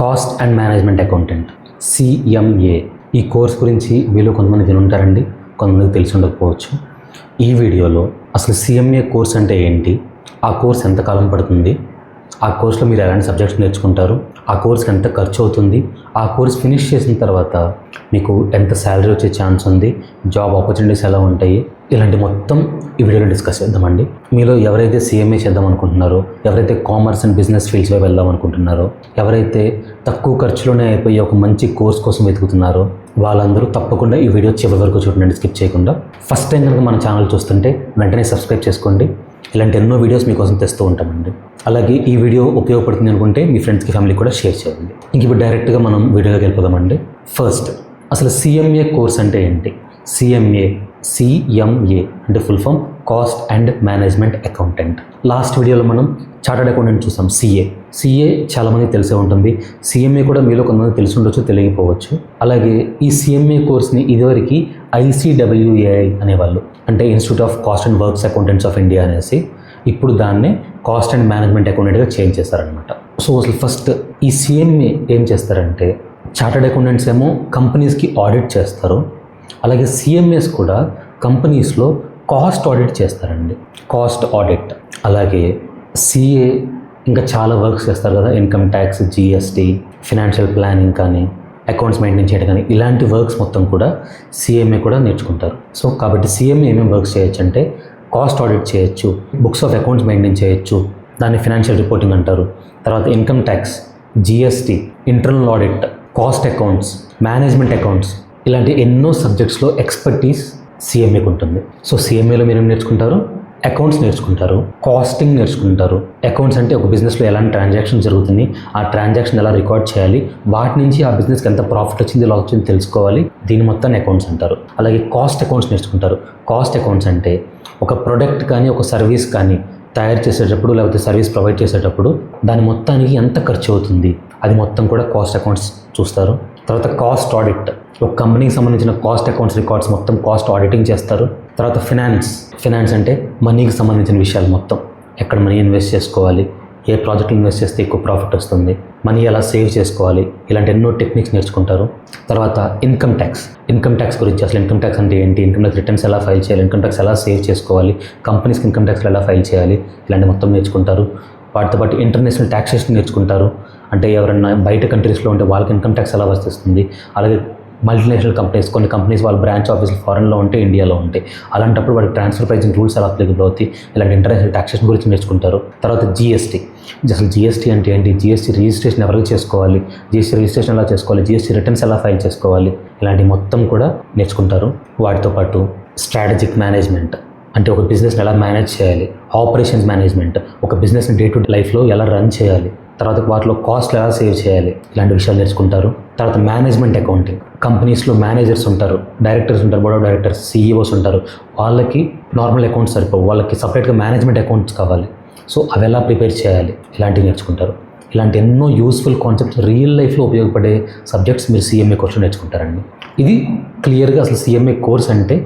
Cost and management accountant CMA. ఈ course గురించి వీళ్ళు కొంతమంది వినుంటారండి, కొంతమందికి తెలిసి ఉండకపోవచ్చు. ఈ వీడియోలో అసలు CMA కోర్స్ అంటే ఏంటి, ఆ కోర్స్ ఎంతకాలం పడుతుంది, ఆ కోర్సులో మీరు ఎలాంటి సబ్జెక్ట్స్ నేర్చుకుంటారు, ఆ కోర్స్కి ఎంత ఖర్చు అవుతుంది, ఆ కోర్స్ ఫినిష్ చేసిన తర్వాత మీకు ఎంత శాలరీ వచ్చే ఛాన్స్ ఉంది, జాబ్ ఆపర్చునిటీస్ ఎలా ఉంటాయి, ఇలాంటి మొత్తం ఈ వీడియోలో డిస్కస్ చేద్దామండి. మీలో ఎవరైతే CMA చేద్దాం అనుకుంటున్నారో, ఎవరైతే కామర్స్ అండ్ బిజినెస్ ఫీల్డ్స్లో వెళ్దాం అనుకుంటున్నారో, ఎవరైతే తక్కువ ఖర్చులోనే అయిపోయి ఒక మంచి కోర్స్ కోసం వెతుకుతున్నారో వాళ్ళందరూ తప్పకుండా ఈ వీడియో చివరి వరకు చూడండి, స్కిప్ చేయకుండా. ఫస్ట్ టైం కనుక మన ఛానల్ చూస్తుంటే వెంటనే సబ్స్క్రైబ్ చేసుకోండి. ఇలాంటి ఎన్నో వీడియోస్ మీకోసం తెస్తూ ఉంటామండి. అలాగే ఈ వీడియో ఉపయోగపడుతుంది అనుకుంటే మీ ఫ్రెండ్స్కి, ఫ్యామిలీకి కూడా షేర్ చేయండి. ఇంక ఇప్పుడు డైరెక్ట్గా మనం వీడియోలోకి వెళ్ళిపోదామండి. ఫస్ట్ అసలు CMA కోర్స్ అంటే ఏంటి? CMA అంటే full form cost and management accountant. Last వీడియోలో మనం చార్టర్డ్ అకౌంటెంట్ చూసాం. CA చాలామంది తెలిసే ఉంటుంది. CMA కూడా మీలో కొంతమంది తెలిసి ఉండొచ్చు, తెలియకపోవచ్చు. అలాగే ఈ CMA కోర్స్ని ఇదివరకు ICWAI అనేవాళ్ళు, అంటే institute of cost and works accountants of India అనేసి. ఇప్పుడు దాన్నే కాస్ట్ అండ్ మేనేజ్మెంట్ అకౌంటెంట్గా చేంజ్ చేస్తారనమాట. సో అసలు ఫస్ట్ ఈ CMA ఏం చేస్తారంటే, చార్టర్డ్ అకౌంటెంట్స్ ఏమో కంపెనీస్కి ఆడిట్ చేస్తారు. అలాగే CMAs కూడా కంపెనీస్లో కాస్ట్ ఆడిట్ చేస్తారండి, కాస్ట్ ఆడిట్. అలాగే CA ఇంకా చాలా వర్క్స్ చేస్తారు కదా, income tax, GST, financial planning కానీ, అకౌంట్స్ మెయింటైన్ చేయడం కానీ, ఇలాంటి వర్క్స్ మొత్తం కూడా CMA కూడా నేర్చుకుంటారు. సో కాబట్టి CMA ఏమేమి వర్క్స్ చేయొచ్చు అంటే, కాస్ట్ ఆడిట్ చేయొచ్చు, బుక్స్ ఆఫ్ అకౌంట్స్ మెయింటైన్ చేయొచ్చు, దాన్ని ఫినాన్షియల్ రిపోర్టింగ్ అంటారు. తర్వాత income tax, GST, internal audit, cost accounts, management accounts, ఇలాంటి ఎన్నో సబ్జెక్ట్స్లో ఎక్స్పర్టీస్ CMAకి ఉంటుంది. సో CMAలో మీరు ఏం నేర్చుకుంటారు? అకౌంట్స్ నేర్చుకుంటారు, కాస్టింగ్ నేర్చుకుంటారు. అకౌంట్స్ అంటే ఒక బిజినెస్లో ఎలాంటి ట్రాన్సాక్షన్ జరుగుతుంది, ఆ ట్రాన్సాక్షన్ ఎలా రికార్డ్ చేయాలి, వాటి నుంచి ఆ బిజినెస్కి ఎంత ప్రాఫిట్ వచ్చింది, లాస్ వచ్చింది తెలుసుకోవాలి. దీని మొత్తాన్ని అకౌంట్స్ అంటారు. అలాగే కాస్ట్ అకౌంట్స్ నేర్చుకుంటారు. కాస్ట్ అకౌంట్స్ అంటే ఒక ప్రొడక్ట్ కానీ, ఒక సర్వీస్ కానీ తయారు చేసేటప్పుడు, లేకపోతే సర్వీస్ ప్రొవైడ్ చేసేటప్పుడు దాని మొత్తానికి ఎంత ఖర్చు అవుతుంది, అది మొత్తం కూడా కాస్ట్ అకౌంట్స్ చూస్తారు. తర్వాత కాస్ట్ ఆడిట్, ఒక కంపెనీకి సంబంధించిన కాస్ట్ అకౌంట్స్ రికార్డ్స్ మొత్తం కాస్ట్ ఆడిటింగ్ చేస్తారు. తర్వాత ఫినాన్స్ అంటే మనీకి సంబంధించిన విషయాలు మొత్తం, ఎక్కడ మనీ ఇన్వెస్ట్ చేసుకోవాలి, ఏ ప్రాజెక్ట్లో ఇన్వెస్ట్ చేస్తే ఎక్కువ ప్రాఫిట్ వస్తుంది, మనీ ఎలా సేవ్ చేసుకోవాలి, ఇలాంటి ఎన్నో టెక్నిక్స్ నేర్చుకుంటారు. తర్వాత ఇన్కమ్ ట్యాక్స్ గురించి, అసలు ఇన్కమ్ ట్యాక్స్ అంటే ఏంటి, ఇన్కమ్ ట్యాక్స్ రిటర్న్స్ ఎలా ఫైల్ చేయాలి, ఇన్కమ్ ట్యాక్స్ ఎలా సేవ్ చేసుకోవాలి, కంపెనీస్కి ఇన్కమ్ ట్యాక్స్ ఎలా ఫైల్ చేయాలి, ఇలాంటి మొత్తం నేర్చుకుంటారు. వాటితో పాటు ఇంటర్నేషనల్ ట్యాక్సేషన్ నేర్చుకుంటారు. అంటే ఎవరైనా బయట కంట్రీస్లో ఉంటే వాళ్ళకి ఇన్కమ్ ట్యాక్స్ ఎలా వస్తుంది. అలాగే మల్టీనేషనల్ కంపెనీస్, కొన్ని కంపెనీస్ వాళ్ళ బ్రాంచ్ ఆఫీసులు ఫారెన్లో ఉంటే, ఇండియాలో ఉంటాయి, అలాంటప్పుడు వాళ్ళకి ట్రాన్స్ఫర్ ప్రైజింగ్ రూల్స్ ఎలా అప్లికబుల్ అవుతాయి, ఇలాంటి ఇంటర్నేషనల్ ట్యాక్సేషన్ గురించి నేర్చుకుంటారు. తర్వాత అసలు GST అంటే ఏంటి, GST రిజిస్ట్రేషన్ ఎవరికి చేసుకోవాలి, GST రిజిస్ట్రేషన్ ఎలా చేసుకోవాలి, GST రిటర్న్స్ ఎలా ఫైల్ చేసుకోవాలి, ఇలాంటి మొత్తం కూడా నేర్చుకుంటారు. వాటితో పాటు స్ట్రాటజిక్ మేనేజ్మెంట్, అంటే ఒక బిజినెస్ని ఎలా మేనేజ్ చేయాలి, ఆపరేషన్స్ మేనేజ్మెంట్, ఒక బిజినెస్ని డే టు డే లైఫ్లో ఎలా రన్ చేయాలి, తర్వాత వాటిలో కాస్ట్లు ఎలా సేవ్ చేయాలి, ఇలాంటి విషయాలు నేర్చుకుంటారు. తర్వాత మేనేజ్మెంట్ అకౌంటింగ్, కంపెనీస్లో మేనేజర్స్ ఉంటారు, డైరెక్టర్స్ ఉంటారు, బోర్డ్ ఆఫ్ డైరెక్టర్స్, CEOs ఉంటారు. వాళ్ళకి నార్మల్ అకౌంట్స్ సరిపోవు, వాళ్ళకి సపరేట్గా మేనేజ్మెంట్ అకౌంట్స్ కావాలి. సో అవి ఎలా ప్రిపేర్ చేయాలి, ఇలాంటివి నేర్చుకుంటారు. ఇలాంటి ఎన్నో యూస్ఫుల్ కాన్సెప్ట్స్, రియల్ లైఫ్లో ఉపయోగపడే సబ్జెక్ట్స్ మీరు CMA కోర్సులో నేర్చుకుంటారండి. ఇది క్లియర్గా అసలు CMA కోర్స్ అంటే,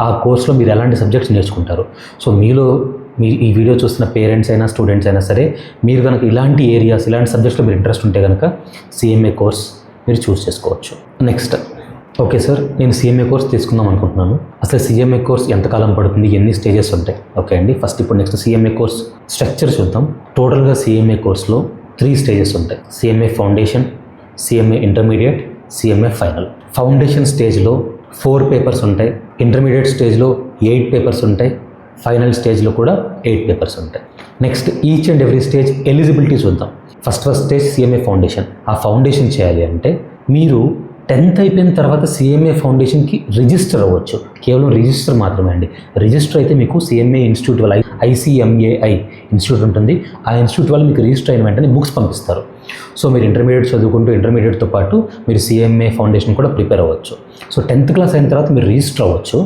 ఆ కోర్సులో మీరు ఎలాంటి సబ్జెక్ట్స్ నేర్చుకుంటారు. సో మీరు ఈ వీడియో చూస్తున్న పేరెంట్స్ అయినా, స్టూడెంట్స్ అయినా సరే, మీరు కనుక ఇలాంటి ఏరియాస్, ఇలాంటి సబ్జెక్ట్స్లో మీరు ఇంట్రెస్ట్ ఉంటే కనుక CMA కోర్స్ మీరు చూస్ చేసుకోవచ్చు. నెక్స్ట్, ఓకే సార్, నేను CMA కోర్స్ తీసుకుందాం అనుకుంటున్నాను. అసలు CMA కోర్స్ ఎంతకాలం పడుతుంది, ఎన్ని స్టేజెస్ ఉంటాయి? ఓకే అండి, ఫస్ట్ ఇప్పుడు నెక్స్ట్ CMA కోర్స్ స్ట్రక్చర్ చూద్దాం. టోటల్గా CMA కోర్స్లో 3 స్టేజెస్ ఉంటాయి. CMA foundation, CMA intermediate, CMA final. Foundation స్టేజ్లో 4 పేపర్స్ ఉంటాయి, ఇంటర్మీడియట్ స్టేజ్లో 8 పేపర్స్ ఉంటాయి, ఫైనల్ స్టేజ్లో కూడా 8 పేపర్స్ ఉంటాయి. Next each and every stage eligibility చూద్దాం. First stage CMA foundation. ఆ ఫౌండేషన్ చేయాలి అంటే మీరు 10th అయిపోయిన తర్వాత CMA ఫౌండేషన్కి రిజిస్టర్ అవ్వచ్చు. కేవలం రిజిస్టర్ మాత్రమే అండి. రిజిస్టర్ అయితే మీకు CMA ఇన్స్టిట్యూట్ వాళ్ళ ICMAI ఇన్స్టిట్యూట్ ఉంటుంది. ఆ ఇన్స్టిట్యూట్ వాళ్ళు మీకు రిజిస్టర్ అయిన వెంటనే బుక్స్ పంపిస్తారు. సో మీరు ఇంటర్మీడియట్ చదువుకుంటూ ఇంటర్మీడియట్తో పాటు మీరు CMA ఫౌండేషన్ కూడా ప్రిపేర్ అవ్వచ్చు. సో 10th క్లాస్ అయిన తర్వాత మీరు రిజిస్టర్ అవ్వచ్చు.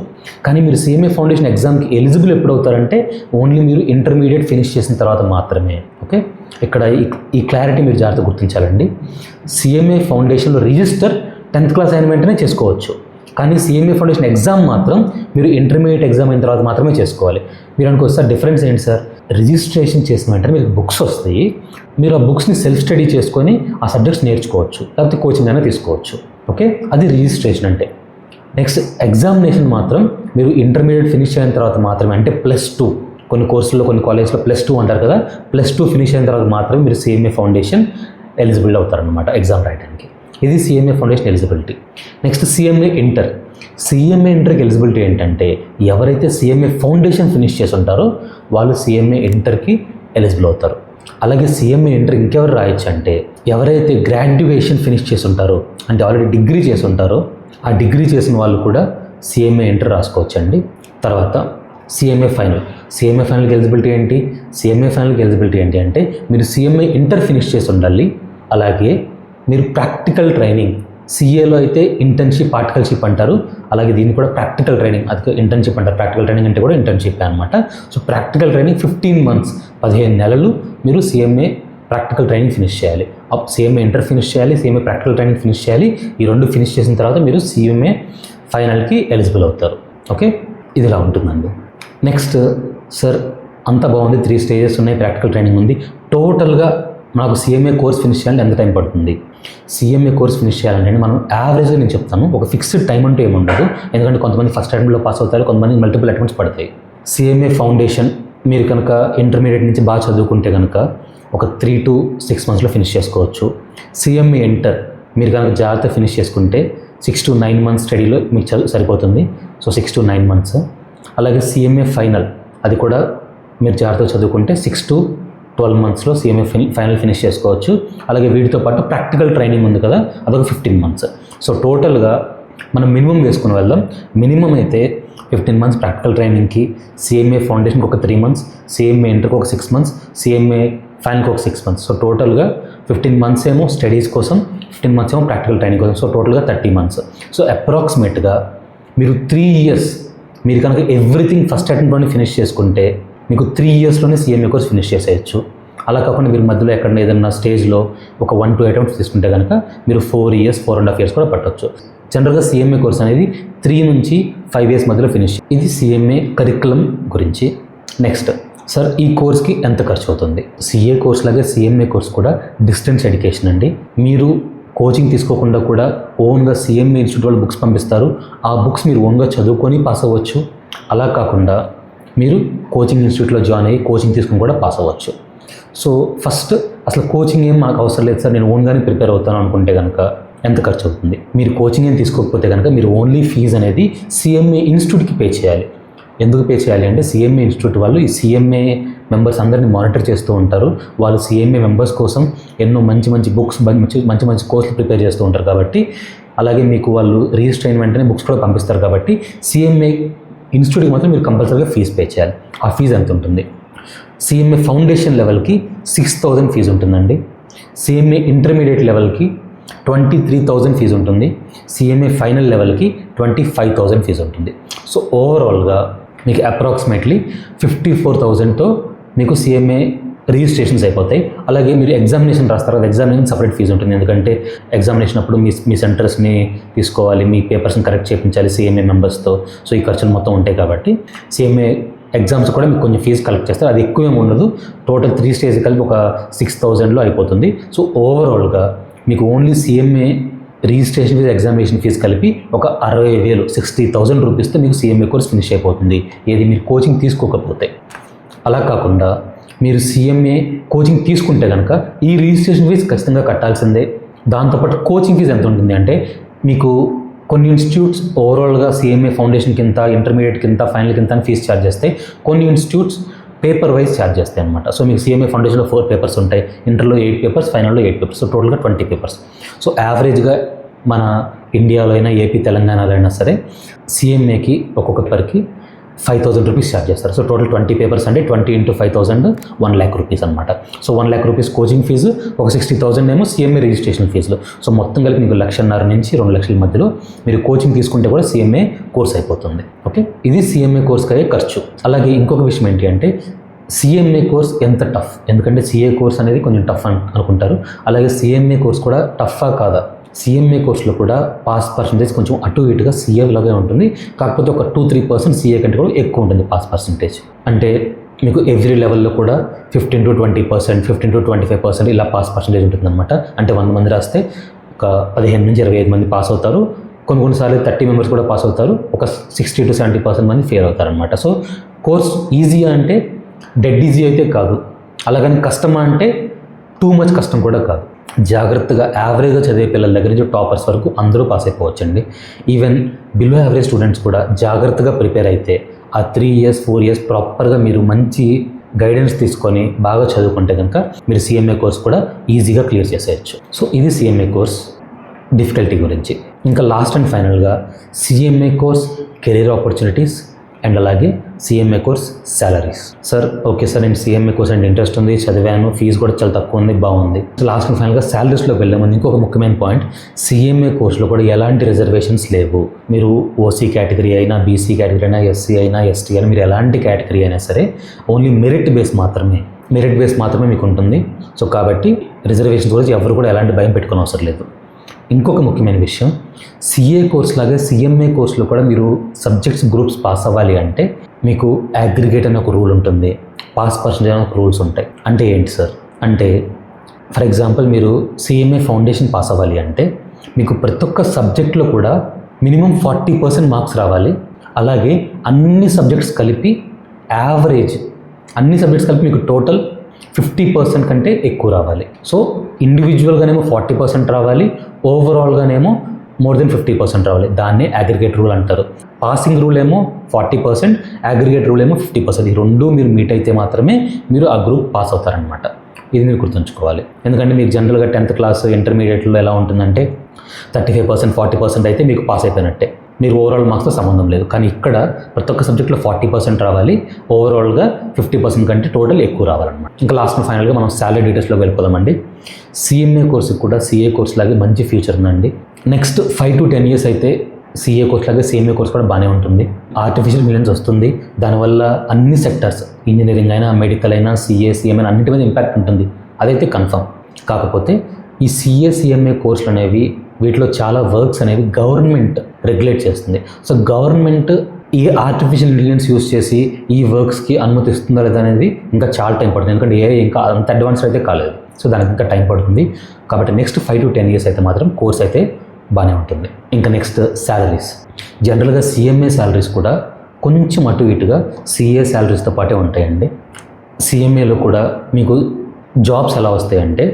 కానీ మీరు CMA ఫౌండేషన్ ఎగ్జామ్కి ఎలిజిబుల్ ఎప్పుడు అవుతారంటే, ఓన్లీ మీరు ఇంటర్మీడియట్ ఫినిష్ చేసిన తర్వాత మాత్రమే. ఓకే, ఇక్కడ ఈ క్లారిటీ మీరు జాగ్రత్తగా గుర్తించాలండి. CMA ఫౌండేషన్లో రిజిస్టర్ 10th క్లాస్ అయిన వెంటనే చేసుకోవచ్చు. కానీ CMA ఫౌండేషన్ ఎగ్జామ్ మాత్రం మీరు ఇంటర్మీడియట్ ఎగ్జామ్ అయిన తర్వాత మాత్రమే చేసుకోవాలి. మీరు అనుకోవచ్చు, సార్ డిఫరెన్స్ ఏంటి సార్, రిజిస్ట్రేషన్ చేసిన వెంటనే మీకు బుక్స్ వస్తాయి. మీరు ఆ బుక్స్ని సెల్ఫ్ స్టడీ చేసుకొని ఆ సబ్జెక్ట్స్ నేర్చుకోవచ్చు, లేకపోతే కోచింగ్ అయినా తీసుకోవచ్చు. ఓకే, అది రిజిస్ట్రేషన్ అంటే. నెక్స్ట్ ఎగ్జామినేషన్ మాత్రం మీరు ఇంటర్మీడియట్ ఫినిష్ అయిన తర్వాత మాత్రమే, అంటే +2, కొన్ని కోర్సుల్లో కొన్ని కాలేజ్లో +2 అంటారు కదా, +2 ఫినిష్ అయిన తర్వాత మాత్రమే మీరు CMA ఫౌండేషన్ ఎలిజిబుల్ అవుతారనమాట ఎగ్జామ్ రాయడానికి. ఇది CMA foundation eligibility. Next CMA inter. CMA ఇంటర్కి ఎలిజిబిలిటీ ఏంటంటే ఎవరైతే CMA ఫౌండేషన్ ఫినిష్ చేసి ఉంటారో వాళ్ళు CMA ఇంటర్కి ఎలిజిబుల్ అవుతారు. అలాగే CMA ఇంటర్ ఇంకెవరు రాయొచ్చు అంటే ఎవరైతే గ్రాడ్యుయేషన్ ఫినిష్ చేసి ఉంటారో, అంటే ఆల్రెడీ డిగ్రీ చేసి ఉంటారో, ఆ డిగ్రీ చేసిన వాళ్ళు కూడా CMA ఇంటర్ రాసుకోవచ్చండి. తర్వాత CMA ఫైనల్. CMA ఫైనల్కి ఎలిజిబిలిటీ ఏంటి? CMA ఫైనల్కి ఎలిజిబిలిటీ ఏంటి అంటే మీరు CMA ఇంటర్ ఫినిష్ చేసి ఉండాలి. అలాగే మీరు ప్రాక్టికల్ ట్రైనింగ్, CAలో అయితే ఇంటర్న్షిప్ ఆర్టికల్షిప్ అంటారు, అలాగే దీన్ని కూడా ప్రాక్టికల్ ట్రైనింగ్, అది ఇంటర్న్షిప్ అంటారు. ప్రాక్టికల్ ట్రైనింగ్ అంటే కూడా ఇంటర్న్షిప్ అనమాట. సో ప్రాక్టికల్ ట్రైనింగ్ 15 months 15 నెలలు మీరు CMA ప్రాక్టికల్ ట్రైనింగ్ ఫినిష్ చేయాలి. CMA ఇంటర్ ఫినిష్ చేయాలి, CMA ప్రాక్టికల్ ట్రైనింగ్ ఫినిష్ చేయాలి. ఈ రెండు ఫినిష్ చేసిన తర్వాత మీరు CMA ఫైనల్కి ఎలిజిబుల్ అవుతారు. ఓకే, ఇదిలా ఉంటుందండి. నెక్స్ట్, సార్ అంత బాగుంది, 3 stages ఉన్నాయి, ప్రాక్టికల్ ట్రైనింగ్ ఉంది, టోటల్గా నాకు CMA కోర్స్ ఫినిష్ చేయాలంటే ఎంత టైం పడుతుంది? CMA కోర్స్ ఫినిష్ చేయాలంటే మనం యావరేజ్గా నేను చెప్తాను, ఒక ఫిక్స్డ్ టైం అంటూ ఏమి ఉండదు. ఎందుకంటే కొంతమంది ఫస్ట్ అటెంప్ట్లో పాస్ అవుతారు, కొంతమంది మల్టిపుల్ అటెంప్ట్స్ పడతాయి. CMA ఫౌండేషన్ మీరు కనుక ఇంటర్మీడియట్ నుంచి బాగా చదువుకుంటే కనుక ఒక 3 to 6 monthsలో ఫినిష్ చేసుకోవచ్చు. CMA ఇంటర్ మీరు కనుక జాగ్రత్త ఫినిష్ చేసుకుంటే 6 to 9 months స్టడీలో మీకు సరిపోతుంది. So 6 to 9 months. అలాగే CMA ఫైనల్, అది కూడా మీరు జాగ్రత్తగా చదువుకుంటే 6 to 12 monthsలో CMA ఫైనల్ ఫినిష్ చేసుకోవచ్చు. అలాగే వీటితో పాటు ప్రాక్టికల్ ట్రైనింగ్ ఉంది కదా, అదొక 15 months. సో టోటల్గా మనం మినిమం వేసుకుని వెళ్దాం. మినిమం అయితే 15 months ప్రాక్టికల్ ట్రైనింగ్కి, CMA ఫౌండేషన్కి ఒక 3 months, CMA ఇంటర్కి ఒక 6 months, CMA ఫైనల్కి ఒక 6 months. సో టోటల్గా 15 months ఏమో స్టడీస్ కోసం, 15 months ఏమో ప్రాక్టికల్ ట్రైనింగ్ కోసం. సో టోటల్గా 30 months. సో అప్రాక్సిమేట్గా మీరు 3 years మీరు కనుక ఎవ్రీథింగ్ ఫస్ట్ అటెంప్ట్లోనే ఫినిష్ చేసుకుంటే మీకు 3 yearsలోనే CMA కోర్స్ ఫినిష్ చేసేయచ్చు. అలా కాకుండా మీరు మధ్యలో ఎక్కడైనా ఏదైనా స్టేజ్లో ఒక 1-2 attempts తీసుకుంటే కనుక మీరు 4 years 4.5 years కూడా పట్టవచ్చు. జనరల్గా CMA కోర్స్ అనేది 3 నుంచి 5 years మధ్యలో ఫినిష్. ఇది CMA కరికులం గురించి. నెక్స్ట్, సార్ ఈ కోర్స్కి ఎంత ఖర్చు అవుతుంది? CA కోర్స్ లాగే CMA కోర్స్ కూడా డిస్టెన్స్ ఎడ్యుకేషన్ అండి. మీరు కోచింగ్ తీసుకోకుండా కూడా ఓన్గా CMA ఇన్స్టిట్యూట్ వాళ్ళు బుక్స్ పంపిస్తారు. ఆ బుక్స్ మీరు ఓన్గా చదువుకొని పాస్ అవ్వచ్చు. అలా కాకుండా మీరు కోచింగ్ ఇన్స్టిట్యూట్లో జాయిన్ అయ్యి కోచింగ్ తీసుకుని కూడా పాస్ అవ్వచ్చు. సో ఫస్ట్ అసలు కోచింగ్ ఏం మాకు అవసరం లేదు సార్, నేను ఓన్గానే ప్రిపేర్ అవుతాను అనుకుంటే కనుక ఎంత ఖర్చు అవుతుంది? మీరు కోచింగ్ ఏం తీసుకోకపోతే కనుక మీరు ఓన్లీ ఫీజు అనేది CMA ఇన్స్టిట్యూట్కి పే చేయాలి. ఎందుకు పే చేయాలి అంటే CMA ఇన్స్టిట్యూట్ వాళ్ళు ఈ CMA మెంబర్స్ అందరినీ మానిటర్ చేస్తూ ఉంటారు. వాళ్ళు CMA మెంబర్స్ కోసం ఎన్నో మంచి మంచి బుక్స్, మంచి మంచి కోర్సులు ప్రిపేర్ చేస్తూ ఉంటారు కాబట్టి, అలాగే మీకు వాళ్ళు రిజిస్టర్ అయిన వెంటనే బుక్స్ కూడా పంపిస్తారు కాబట్టి CMA ఇన్స్టిట్యూట్కి మాత్రం మీరు కంపల్సరీగా ఫీజు పే చేయాలి. ఆ ఫీజు ఎంత ఉంటుంది? CMA ఫౌండేషన్ లెవెల్కి 6,000 ఫీజు ఉంటుందండి. CMA ఇంటర్మీడియట్ లెవెల్కి 23,000 ఫీజు ఉంటుంది. CMA ఫైనల్ లెవెల్కి 25,000 ఫీజు ఉంటుంది. సో ఓవరాల్గా మీకు అప్రాక్సిమేట్లీ 54,000తో మీకు CMA రిజిస్ట్రేషన్స్ అయిపోతాయి. అలాగే మీరు ఎగ్జామినేషన్ రాస్తారు కదా, ఎగ్జామినేషన్ సపరేట్ ఫీజు ఉంటుంది. ఎందుకంటే ఎగ్జామినేషన్ అప్పుడు మీ సెంటర్స్ని తీసుకోవాలి, మీ పేపర్స్ని కరెక్ట్ చేయించాలి CMA మెంబర్స్తో. సో ఈ ఖర్చులు మొత్తం ఉంటాయి కాబట్టి CMA ఎగ్జామ్స్ కూడా మీకు కొంచెం ఫీజు కలెక్ట్ చేస్తారు. అది ఎక్కువ ఏమి ఉండదు. టోటల్ 3 stages కలిపి ఒక 6,000లో అయిపోతుంది. సో ఓవరాల్గా మీకు only CMA registration fee, examination fee కలిపి ఒక 60,000 60,000 రూపీస్తో మీకు CMA కోర్స్ ఫినిష్ అయిపోతుంది, ఏది మీరు కోచింగ్ తీసుకోకపోతే. అలా కాకుండా మీరు CMA కోచింగ్ తీసుకుంటే కనుక ఈ రిజిస్ట్రేషన్ ఫీజు ఖచ్చితంగా కట్టాల్సిందే. దాంతోపాటు కోచింగ్ ఫీజు ఎంత ఉంటుంది అంటే మీకు కొన్ని ఇన్స్టిట్యూట్స్ ఓవరాల్గా CMA ఫౌండేషన్ కింద, ఇంటర్మీడియట్ కింద, ఫైనల్ కింద అని ఫీజు ఛార్జ్ చేస్తాయి. కొన్ని ఇన్స్టిట్యూట్స్ పేపర్ వైజ్ ఛార్జ్ చేస్తాయి అనమాట. సో మీకు CMA ఫౌండేషన్లో 4 papers ఉంటాయి, ఇంటర్లో 8 papers, ఫైనల్లో 8 papers. సో టోటల్గా 20 papers. సో యావరేజ్గా మన ఇండియాలో అయినా, AP తెలంగాణలో అయినా సరే CMAకి ఒక్కొక్క పేపర్కి 5,000 రూపీస్ ఛార్జ్ చేస్తారు. సో టోటల్ 20 papers అంటే 20 into 5,000 1 lakh rupees అనమాట. So 1 lakh rupees coaching fee, ఒక 60,000 ఏమో CMA రిజిస్ట్రేషన్ ఫీజులు. సో మొత్తం కలిపి మీకు 1,50,000 నుంచి 2 లక్షల మధ్యలో మీరు కోచింగ్ తీసుకుంటే కూడా CMA కోర్స్ అయిపోతుంది. ఓకే, ఇది CMA కోర్స్కి అయ్యే ఖర్చు. అలాగే ఇంకొక విషయం ఏంటి అంటే CMA కోర్స్ ఎంత టఫ్, ఎందుకంటే CA కోర్స్ అనేది కొంచెం టఫ్ అనుకుంటారు. అలాగే CMA కోర్స్ కూడా టఫా కాదా? CMA కోర్సులో కూడా పాస్ పర్సంటేజ్ కొంచెం అటు ఇటుగా CA లాగే ఉంటుంది. కాకపోతే ఒక 2-3% CA కంటే కూడా ఎక్కువ ఉంటుంది పాస్ పర్సంటేజ్. అంటే మీకు ఎవ్రీ లెవెల్లో కూడా 15 to 20%, 15 to 25% ఇలా పాస్ పర్సెంటేజ్ ఉంటుందన్నమాట. అంటే 100 మంది రాస్తే ఒక 15 నుంచి 25 మంది పాస్ అవుతారు. కొన్నిసార్లు 30 మెంబర్స్ కూడా పాస్ అవుతారు. ఒక 60 to 70% మంది ఫెయిల్ అవుతారనమాట. సో కోర్స్ ఈజీ అంటే డెడ్ ఈజీ అయితే కాదు, అలాగని కష్టమా అంటే టూ మచ్ కష్టం కూడా కాదు. జాగ్రత్తగా యావరేజ్గా చదివే పిల్లల దగ్గర నుంచి టాపర్స్ వరకు అందరూ పాస్ అయిపోవచ్చండి. ఈవెన్ బిలో యావరేజ్ స్టూడెంట్స్ కూడా జాగ్రత్తగా ప్రిపేర్ అయితే ఆ 3 years 4 years ప్రాపర్గా మీరు మంచి గైడెన్స్ తీసుకొని బాగా చదువుకుంటే కనుక మీరు సిఎంఏ కోర్స్ కూడా ఈజీగా క్లియర్ చేసేయచ్చు. సో ఇది సిఎంఏ కోర్స్ డిఫికల్టీ గురించి. ఇంకా లాస్ట్ అండ్ ఫైనల్గా CMA course career opportunities and అలాగే CMA course salaries. Sir okay sir, నేను సిఎంఏ కోర్స్ అంటే ఇంట్రెస్ట్ ఉంది, చదివాను, ఫీజు కూడా చాలా తక్కువ ఉంది, బాగుంది. లాస్ట్ అండ్ ఫైనల్గా సాలరీస్లోకి వెళ్ళే ముందు ఇంకొక ముఖ్యమైన పాయింట్, సిఎంఏ కోర్సులో కూడా ఎలాంటి రిజర్వేషన్స్ లేవు. మీరు ఓసీ కేటగిరీ అయినా, బీసీ కేటగిరీ అయినా, ఎస్సీ అయినా, ఎస్టీ అయినా, మీరు ఎలాంటి కేటగిరీ అయినా సరే ఓన్లీ మెరిట్ బేస్ మాత్రమే మీకు ఉంటుంది. సో కాబట్టి రిజర్వేషన్స్ గురించి ఎవరు కూడా ఎలాంటి భయం పెట్టుకోని అవసరం లేదు. ఇంకొక ముఖ్యమైన విషయం, సిఏ కోర్స్ లాగే సిఎంఏ కోర్సులో కూడా మీరు సబ్జెక్ట్స్ గ్రూప్స్ పాస్ అవ్వాలి అంటే మీకు అగ్రిగేట్ అనే ఒక రూల్ ఉంటుంది, పాస్ పర్సెంటేజ్ అనే ఒక రూల్స్ ఉంటాయి. అంటే ఏంటి సార్ అంటే, ఫర్ ఎగ్జాంపుల్ మీరు సిఎంఏ ఫౌండేషన్ పాస్ అవ్వాలి అంటే మీకు ప్రతి ఒక్క సబ్జెక్ట్లో కూడా మినిమం 40% మార్క్స్ రావాలి. అలాగే అన్ని సబ్జెక్ట్స్ కలిపి మీకు టోటల్ 50% కంటే ఎక్కువ రావాలి. సో ఇండివిజువల్గానేమో 40% రావాలి, ఓవరాల్గానేమో మోర్ దెన్ 50% రావాలి. దాన్నే అగ్రిగేట్ రూల్ అంటారు. పాసింగ్ రూల్ ఏమో 40%, అగ్రిగేట్ రూల్ ఏమో 50%. ఈ రెండు మీరు మీట్ అయితే మాత్రమే మీరు ఆ గ్రూప్ పాస్ అవుతారనమాట. ఇది మీరు గుర్తుంచుకోవాలి. ఎందుకంటే మీకు జనరల్గా 10th క్లాస్ ఇంటర్మీడియట్లో ఎలా ఉంటుందంటే 35%, 40% అయితే మీకు పాస్ అయిపోయినట్టే, మీరు ఓవరాల్ మార్క్స్తో సంబంధం లేదు. కానీ ఇక్కడ ప్రతి ఒక్క సబ్జెక్ట్లో 40% రావాలి, ఓవరాల్గా 50% కంటే టోటల్ ఎక్కువ రావాలన్నమాట. ఇంకా లాస్ట్ ఫైనల్గా మనం సాలరీ డీటెయిల్స్లోకి వెళ్ళిపోదామండి. సిఎంఏ కోర్సుకి కూడా సిఏ కోర్స్ లాగే మంచి ఫ్యూచర్ ఉందండి. నెక్స్ట్ 5 to 10 years అయితే సిఏ కోర్స్ లాగే సిఎంఏ కోర్స్ కూడా బాగానే ఉంటుంది. ఆర్టిఫిషియల్ ఇంటెలిజెన్స్ వస్తుంది, దానివల్ల అన్ని సెక్టర్స్, ఇంజనీరింగ్ అయినా, మెడికల్ అయినా, సిఎం అయినా అన్నిటి మీద ఇంపాక్ట్ ఉంటుంది, అదైతే కన్ఫర్మ్. కాకపోతే ఈ సిఎంఏ కోర్సులు అనేవి, వీటిలో చాలా వర్క్స్ అనేవి గవర్నమెంట్ రెగ్యులేట్ చేస్తుంది. సో గవర్నమెంట్ ఈ ఆర్టిఫిషియల్ ఇంటెలిజెన్స్ యూస్ చేసి ఈ వర్క్స్కి అనుమతిస్తుందా లేదా అనేది ఇంకా చాలా టైం పడుతుంది. ఎందుకంటే ఇంకా అంత అడ్వాన్స్ అయితే కాలేదు. సో దానికి ఇంకా టైం పడుతుంది. కాబట్టి నెక్స్ట్ 5 to 10 years అయితే మాత్రం కోర్స్ అయితే బాగానే ఉంటుంది. ఇంకా నెక్స్ట్ శాలరీస్. జనరల్గా సిఎంఏ శాలరీస్ కూడా కొంచెం అటు ఇటుగా సిఏ శాలరీస్తో పాటే ఉంటాయండి. సిఎంఏలో కూడా మీకు జాబ్స్ ఎలా వస్తాయంటే,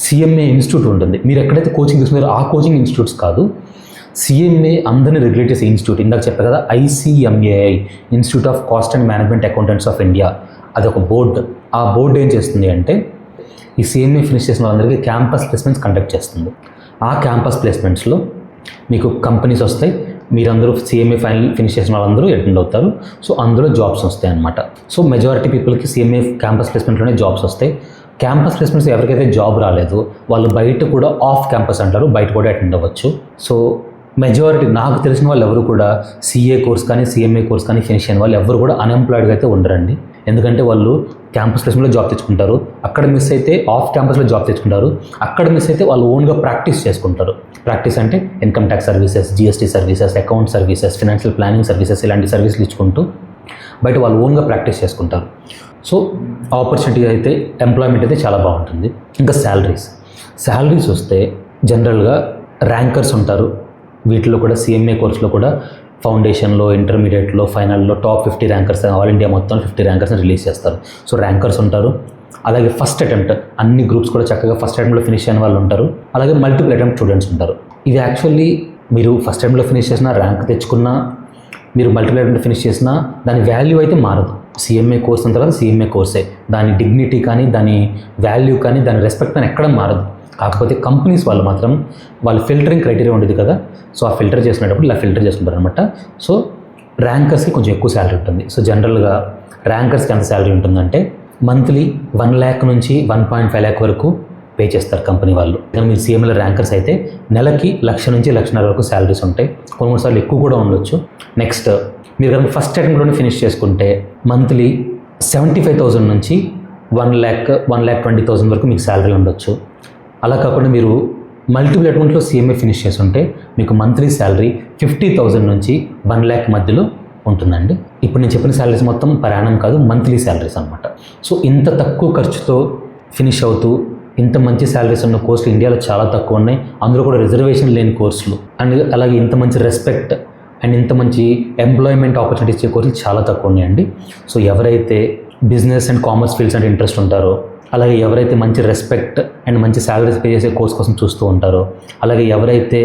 సిఎంఏ ఇన్స్టిట్యూట్ ఉంటుంది. మీరు ఎక్కడైతే కోచింగ్ తీసుకున్నారో ఆ కోచింగ్ ఇన్స్టిట్యూట్స్ కాదు, సిఎంఏ అందరినీ రెగ్యులేట్ చేసే ఇన్స్టిట్యూట్. ఇందాక చెప్పారు కదా, ICMAI, institute of cost and management accountants of India, అదొక బోర్డు. ఆ బోర్డు ఏం చేస్తుంది అంటే, ఈ సిఎంఏ ఫినిష్ చేసిన వాళ్ళందరికీ క్యాంపస్ ప్లేస్మెంట్స్ కండక్ట్ చేస్తుంది. ఆ క్యాంపస్ ప్లేస్మెంట్స్లో మీకు కంపెనీస్ వస్తాయి, మీరందరూ సిఎంఏ ఫినిష్ చేసిన వాళ్ళందరూ అటెండ్ అవుతారు. సో అందులో జాబ్స్ వస్తాయి అన్నమాట. సో మెజారిటీ పీపుల్కి సిఎంఏ క్యాంపస్ ప్లేస్మెంట్లోనే జాబ్స్ వస్తాయి. క్యాంపస్ ప్లేస్మెంట్స్ ఎవరికైతే జాబ్ రాలేదు వాళ్ళు బయట కూడా ఆఫ్ క్యాంపస్ అంటారు, బయట కూడా అటెండ్ అవ్వచ్చు. సో మెజారిటీ నాకు తెలిసిన వాళ్ళు ఎవరు కూడా సిఏ కోర్స్ కానీ సిఎంఏ కోర్స్ కానీ ఫినిష్ అయిన వాళ్ళు ఎవరు కూడా అన్ఎంప్లాయిడ్గా అయితే ఉండరండి. ఎందుకంటే వాళ్ళు క్యాంపస్ ప్లేస్మెంట్లో జాబ్ తెచ్చుకుంటారు, అక్కడ మిస్ అయితే ఆఫ్ క్యాంపస్లో జాబ్ తెచ్చుకుంటారు, అక్కడ మిస్ అయితే వాళ్ళు ఓన్గా ప్రాక్టీస్ చేసుకుంటారు. ప్రాక్టీస్ అంటే income tax services, GST services, account services, financial planning services, ఇలాంటి సర్వీసులు ఇచ్చుకుంటూ బయట వాళ్ళు ఓన్గా ప్రాక్టీస్ చేసుకుంటారు. సో ఆపర్చునిటీ అయితే, ఎంప్లాయ్మెంట్ అయితే చాలా బాగుంటుంది. ఇంకా శాలరీస్ వస్తే జనరల్గా ర్యాంకర్స్ ఉంటారు. వీటిలో కూడా సిఎంఏ కోర్సులో కూడా ఫౌండేషన్లో, ఇంటర్మీడియట్లో, ఫైనల్లో టాప్ 50 ర్యాంకర్స్, ఆల్ ఇండియా మొత్తం 50 ర్యాంకర్స్ని రిలీజ్ చేస్తారు. సో ర్యాంకర్స్ ఉంటారు. అలాగే ఫస్ట్ అటెంప్ట్, అన్ని గ్రూప్స్ కూడా చక్కగా ఫస్ట్ అటెంప్ట్లో ఫినిష్ అయిన వాళ్ళు ఉంటారు. అలాగే మల్టిపుల్ అటెంప్ట్ స్టూడెంట్స్ ఉంటారు. ఇది యాక్చువల్లీ మీరు ఫస్ట్ అటెంప్ట్లో ఫినిష్ చేసిన, ర్యాంక్ తెచ్చుకున్నా, మీరు మల్టిపుల్ అటెంప్ట్ ఫినిష్ చేసినా దాని వాల్యూ అయితే మారదు. సిఎంఏ కోర్స్ అంత తర్వాత సిఎంఏ కోర్సే, దాని డిగ్నిటీ కానీ, దాని వాల్యూ కానీ, దాని రెస్పెక్ట్ కానీ ఎక్కడ మారదు. కాకపోతే కంపెనీస్ వాళ్ళు మాత్రం వాళ్ళ ఫిల్టరింగ్ క్రైటీరియా ఉండేది కదా, సో ఆ ఫిల్టర్ చేసినప్పుడు ఇలా ఫిల్టర్ చేసుకుంటారు అనమాట. సో ర్యాంకర్స్కి కొంచెం ఎక్కువ శాలరీ ఉంటుంది. సో జనరల్గా ర్యాంకర్స్కి ఎంత శాలరీ ఉంటుందంటే మంత్లీ 1 lakh నుంచి 1.5 lakh వరకు పే చేస్తారు కంపెనీ వాళ్ళు. మీరు సిఎంఏలో ర్యాంకర్స్ అయితే నెలకి 1,00,000 నుంచి 1,50,000 వరకు శాలరీస్ ఉంటాయి. కొన్నిసార్లు ఎక్కువ కూడా ఉండొచ్చు. నెక్స్ట్ మీరు కనుక ఫస్ట్ అటెంప్ట్లోనే ఫినిష్ చేసుకుంటే మంత్లీ 75,000 నుంచి 1,20,000 వరకు మీకు శాలరీ ఉండొచ్చు. అలా కాకుండా మీరు మల్టిపుల్ అటెంప్ట్లో సిఎంఏ ఫినిష్ చేస్తుంటే మీకు మంత్లీ శాలరీ 50,000 నుంచి 1 lakh మధ్యలో ఉంటుందండి. ఇప్పుడు నేను చెప్పిన శాలరీస్ మొత్తం పర్ యానం కాదు, మంత్లీ శాలరీస్ అనమాట. సో ఇంత తక్కువ ఖర్చుతో ఫినిష్ అవుతూ ఇంత మంచి శాలరీస్ ఉన్న కోర్సులు ఇండియాలో చాలా తక్కువ ఉన్నాయి. అందులో కూడా రిజర్వేషన్ లేని కోర్సులు అండ్ అలాగే ఇంత మంచి రెస్పెక్ట్ అండ్ ఇంత మంచి ఎంప్లాయ్మెంట్ ఆపర్చునిటీస్ ఇచ్చే కోర్సులు చాలా తక్కువ ఉన్నాయండి. సో ఎవరైతే బిజినెస్ అండ్ కామర్స్ ఫీల్డ్స్ అంటే ఇంట్రెస్ట్ ఉంటారో, అలాగే ఎవరైతే మంచి రెస్పెక్ట్ అండ్ మంచి శాలరీస్ పే చేసే కోర్స్ కోసం చూస్తూ ఉంటారో, అలాగే ఎవరైతే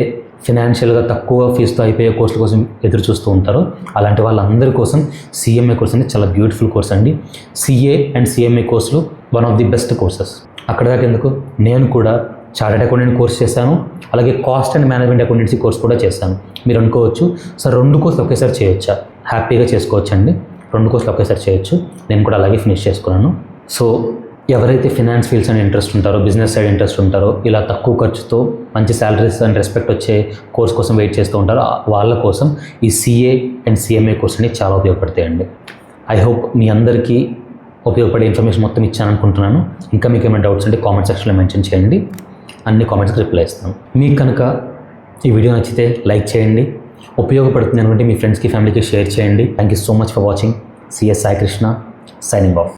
ఫినాన్షియల్గా తక్కువ ఫీజుతో అయిపోయే కోర్సుల కోసం ఎదురు చూస్తూ ఉంటారో, అలాంటి వాళ్ళందరి కోసం సిఎంఏ కోర్స్ అనేది చాలా బ్యూటిఫుల్ కోర్స్ అండి. సిఏ అండ్ సిఎంఏ కోర్సులు one of the best courses. అక్కడ దాకా ఎందుకు, నేను కూడా చార్టెడ్ అకౌంటెంట్ కోర్స్ చేశాను, అలాగే cost and management accountancy course కూడా చేశాను. మీరు అనుకోవచ్చు, సార్ 2 కోర్సులు ఒకేసారి చేయొచ్చా? హ్యాపీగా చేసుకోవచ్చండి, 2 కోర్సులు ఒకేసారి చేయొచ్చు. నేను కూడా అలాగే ఫినిష్ చేసుకున్నాను. సో ఎవరైతే ఫినాన్స్ ఫీల్డ్స్ అని ఇంట్రెస్ట్ ఉంటారో, బిజినెస్ సైడ్ ఇంట్రెస్ట్ ఉంటారో, ఇలా తక్కువ ఖర్చుతో మంచి శాలరీస్ అండ్ రెస్పెక్ట్ వచ్చే కోర్స్ కోసం వెయిట్ చేస్తూ ఉంటారో, వాళ్ళ కోసం ఈ సిఏ అండ్ సిఎంఏ కోర్స్ అనేవి చాలా ఉపయోగపడతాయండి. ఐ హోప్ మీ అందరికీ ఉపయోగపడే ఇన్ఫర్మేషన్ మొత్తం ఇచ్చాను అనుకుంటున్నాను. ఇంకా మీకు ఏమైనా డౌట్స్ ఉంటే కామెంట్ సెక్షన్లో మెన్షన్ చేయండి, అన్ని కామెంట్స్కి రిప్లై ఇస్తాను. మీకు కనుక ఈ వీడియో నచ్చితే లైక్ చేయండి, ఉపయోగపడుతుంది అనుకుంటే మీ ఫ్రెండ్స్కి ఫ్యామిలీకి షేర్ చేయండి. Thank you so much for watching. CS Sai Krishna signing off.